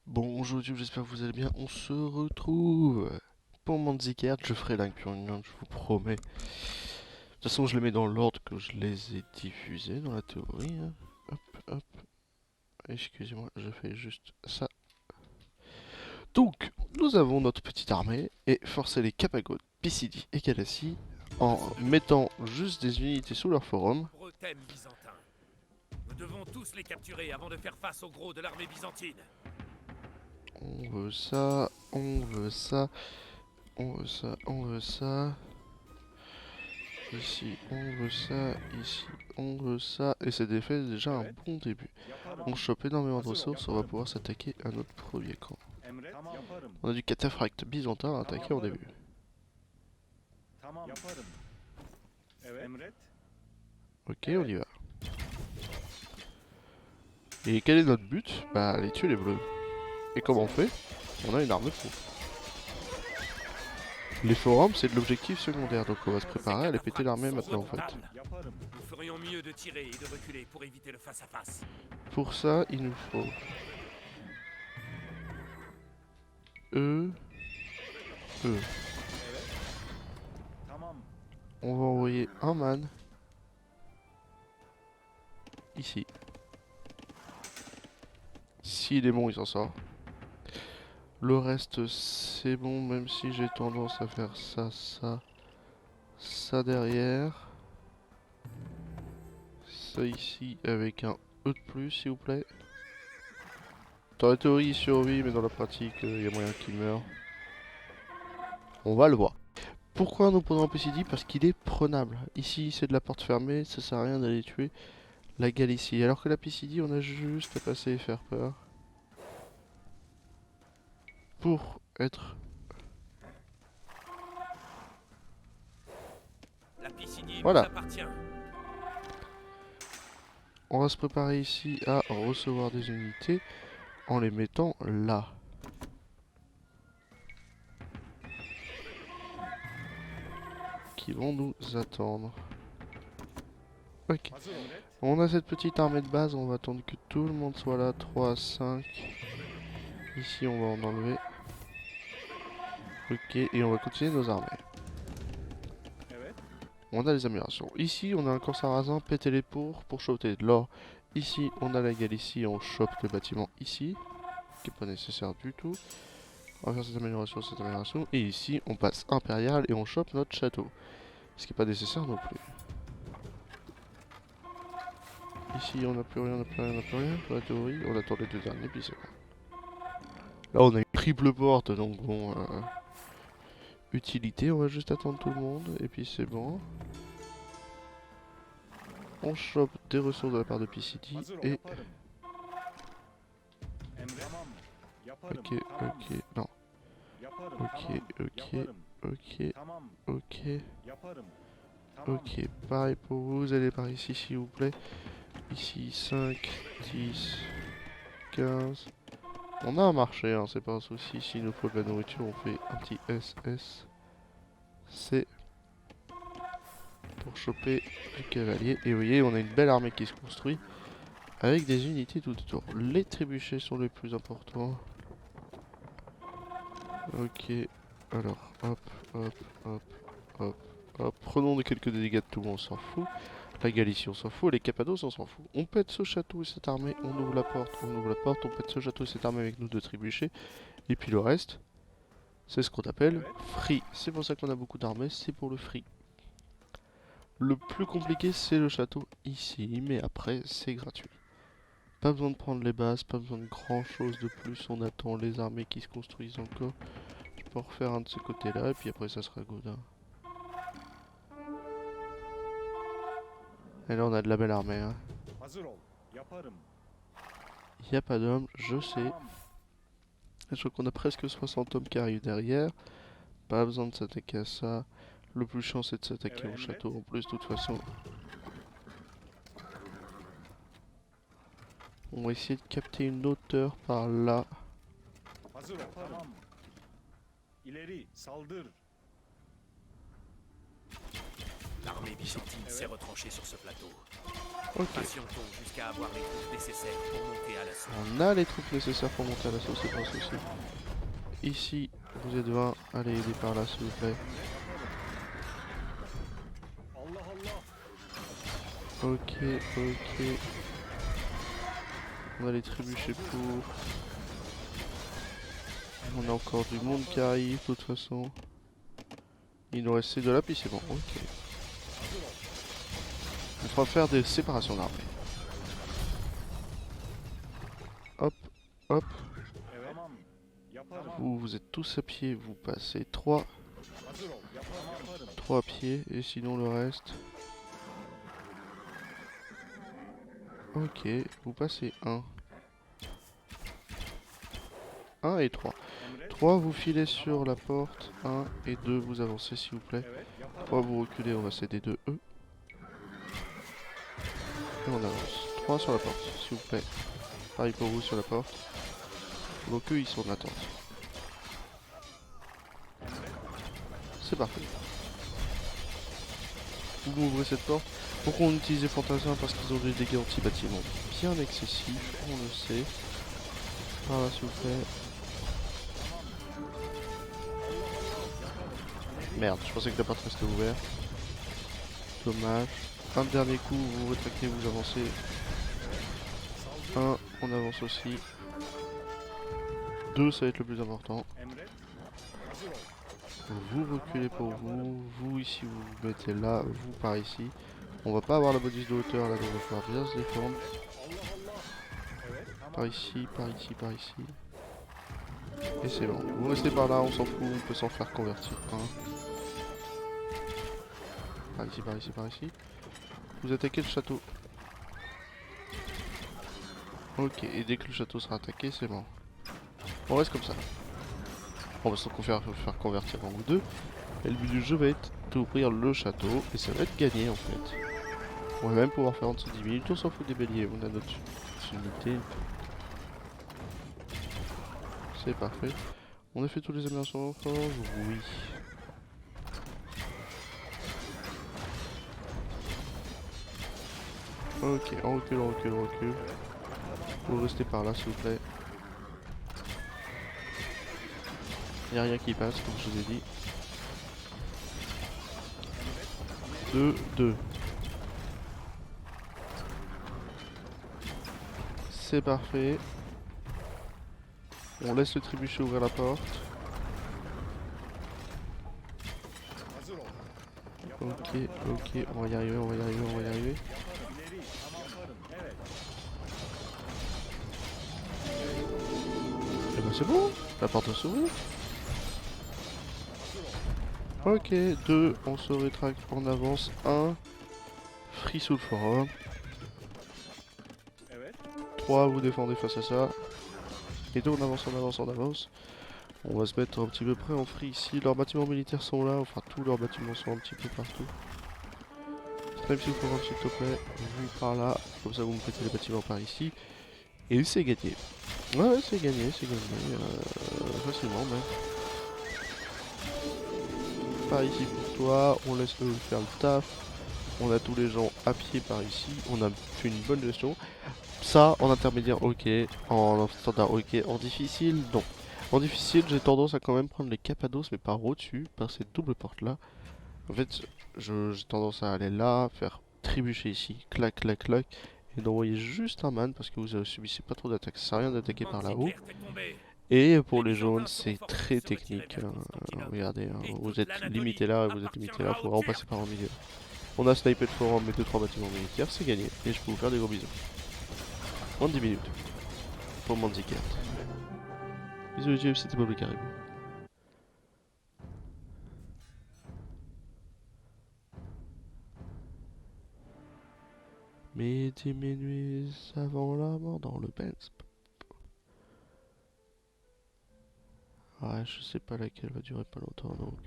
Bonjour YouTube, j'espère que vous allez bien. On se retrouve pour Manzikert. Je ferai l'Imperium, je vous promets. De toute façon, je les mets dans l'ordre que je les ai diffusés dans la théorie, hein. Hop, hop. Excusez-moi, je fais juste ça. Donc, nous avons notre petite armée et forcer les Capagotes, PCD et Galassi en mettant juste des unités sous leur forum. Nombreux thèmes byzantins. Nous devons tous les capturer avant de faire face au gros de l'armée byzantine. On veut ça, on veut ça, on veut ça, on veut ça. Ici, on veut ça. Ici, on veut ça. Et c'est déjà un bon début. On chope énormément de ressources, on va pouvoir s'attaquer à notre premier camp. On a du cataphracte byzantin à attaquer en début. Ok, on y va. Et quel est notre but? Bah, aller tuer les bleus. Et comment on fait? On a une arme de fou. Les forums, c'est de l'objectif secondaire, donc on va se préparer à aller péter l'armée maintenant en fait. Nous ferions mieux de tirer et de reculer pour éviter le face-à-face. Pour ça, il nous faut E, E. On va envoyer un man ici. S'il est bon, il s'en sort. Le reste, c'est bon, même si j'ai tendance à faire ça, ça, ça derrière. Ça ici avec un E de plus, s'il vous plaît. Dans la théorie, il survit, mais dans la pratique, il y a moyen qu'il meure. On va le voir. Pourquoi nous prenons un PCD? Parce qu'il est prenable. Ici, c'est de la porte fermée, ça sert à rien d'aller tuer la Galicie. Alors que la PCD, on a juste à passer et faire peur. Pour être... La Picinie nous Voilà. appartient. On va se préparer ici à recevoir des unités en les mettant là. Qui vont nous attendre. Ok. On a cette petite armée de base, on va attendre que tout le monde soit là. 3, 5. Ici on va en enlever. Ok, et on va continuer nos armées. On a les améliorations. Ici on a un corps sarrasin, péter les pour choper de l'or. Ici on a la Galicie, on chope le bâtiment ici. Qui n'est pas nécessaire du tout. On va faire cette amélioration, cette amélioration. Et ici on passe impérial et on chope notre château. Ce qui n'est pas nécessaire non plus. Ici on n'a plus rien, on n'a plus rien, on n'a plus rien. Dans la théorie, on attend les deux derniers, puis c'est bon. Là on a une triple porte, donc bon... utilité, on va juste attendre tout le monde, et puis c'est bon. On chope des ressources de la part de PCD, et... Ok, ok, non. Ok, ok, ok, ok. Ok, pareil pour vous, vous allez par ici s'il vous plaît. Ici 5, 10, 15. On a un marché, hein, c'est pas un souci. S'il nous faut de la nourriture, on fait un petit SS. C'est pour choper du cavalier. Et vous voyez, on a une belle armée qui se construit avec des unités tout autour. Les trébuchets sont les plus importants. Ok, alors hop, hop, hop, hop, hop. Prenons quelques dégâts de tout, on s'en fout. La Galicie, on s'en fout. Les Cappados, on s'en fout. On pète ce château et cette armée, on ouvre la porte, on ouvre la porte, on pète ce château et cette armée avec nos deux trébuchets. Et puis le reste, c'est ce qu'on appelle free. C'est pour ça qu'on a beaucoup d'armées, c'est pour le free. Le plus compliqué, c'est le château ici, mais après, c'est gratuit. Pas besoin de prendre les bases, pas besoin de grand chose de plus, on attend les armées qui se construisent encore. Je peux en refaire un de ce côté là, et puis après ça sera good, hein. Et là on a de la belle armée, hein. Y a pas d'hommes, je sais. Je crois qu'on a presque 60 hommes qui arrivent derrière. Pas besoin de s'attaquer à ça. Le plus chiant c'est de s'attaquer au château en plus, de toute façon. On va essayer de capter une hauteur par là. L'armée byzantine s'est retranchée sur ce plateau. Ok. Patientons jusqu'à avoir les troupes nécessaires pour monter à l'assaut. On a les troupes nécessaires pour monter à l'assaut, c'est pas un souci. Ici, vous êtes 20. Allez, aidez par là, s'il vous plaît. Ok, ok. On a les trébuchets pour. On a encore du monde qui arrive, de toute façon. Il nous reste ces deux là, puis c'est bon. Ok. On va faire des séparations d'armées. Hop, hop. Vous, vous êtes tous à pied, vous passez 3 à pied, et sinon le reste... Ok, vous passez 1 et 3. 3, vous filez sur la porte, 1 et 2, vous avancez s'il vous plaît. 3, vous reculez, on va céder 2 E. Et on avance. 3 sur la porte, s'il vous plaît. Pareil pour vous sur la porte. Donc eux, ils sont en attente. C'est parfait. Vous m'ouvrez cette porte. Pourquoi on utilise les fantassins? Parce qu'ils ont des dégâts anti-bâtiments bien excessifs, on le sait. Par là, s'il vous plaît. Merde, je pensais que la porte restait ouverte. Dommage. Un dernier coup, vous rétractez, vous avancez. 1, on avance aussi. 2, ça va être le plus important. Vous reculez pour vous. Vous ici, vous vous mettez là. Vous par ici. On va pas avoir la bonus de hauteur là, donc on va falloir bien se défendre. Par ici, par ici, par ici. Et c'est bon. Vous restez par là, on s'en fout, on peut s'en faire convertir. Par ici, par ici, par ici. Vous attaquez le château. Ok, et dès que le château sera attaqué, c'est bon. On reste comme ça. On va s'en faire convertir en ou deux. Et le but du jeu va être d'ouvrir le château. Et ça va être gagné en fait. On va même pouvoir faire en dessous de 10 minutes. On s'en fout des béliers. On a notre unité. C'est parfait. On a fait tous les aménagements encore. Oui. Ok, on recule, on recule, on recule. Vous restez par là s'il vous plaît. Il n'y a rien qui passe comme je vous ai dit. 2, 2. C'est parfait. On laisse le trébuchet ouvrir la porte. Ok, ok, on va y arriver, on va y arriver, on va y arriver. Et ben c'est bon, la porte va s'ouvrir. Ok, 2, on se rétracte, on avance. 1, free sous le forum. 3, vous défendez face à ça. Et 2, on avance, on avance, on avance. On va se mettre un petit peu près en free ici. Leurs bâtiments militaires sont là, enfin tous leurs bâtiments sont un petit peu partout. Snipe sous le forum s'il te plaît, vous par là, comme ça vous me pétez les bâtiments par ici. Et c'est gagné. Ouais, c'est gagné, facilement même. Par ici pour toi, on laisse eux faire le taf. On a tous les gens à pied par ici, on a fait une bonne gestion. Ça, en intermédiaire, ok. En standard, ok. En difficile, non. En difficile, j'ai tendance à quand même prendre les Cappados, mais par au-dessus, par cette double porte-là. En fait, j'ai tendance à aller là, faire trébucher ici, clac, clac, clac, et d'envoyer juste un man parce que vous subissez pas trop d'attaques. Ça sert à rien d'attaquer par là-haut. Et pour les jaunes, c'est très technique. Regardez, vous êtes limité là et vous êtes limité là, faut vraiment passer par en milieu. On a snipé le forum et 2-3 bâtiments militaires, c'est gagné. Et je peux vous faire des gros bisous. En 10 minutes. Pour Manzicat. Bisous les GF, c'était Bob le Caribou. Midi, minuit, avant la mort dans le Benz. Ouais, je sais pas laquelle va durer pas longtemps donc...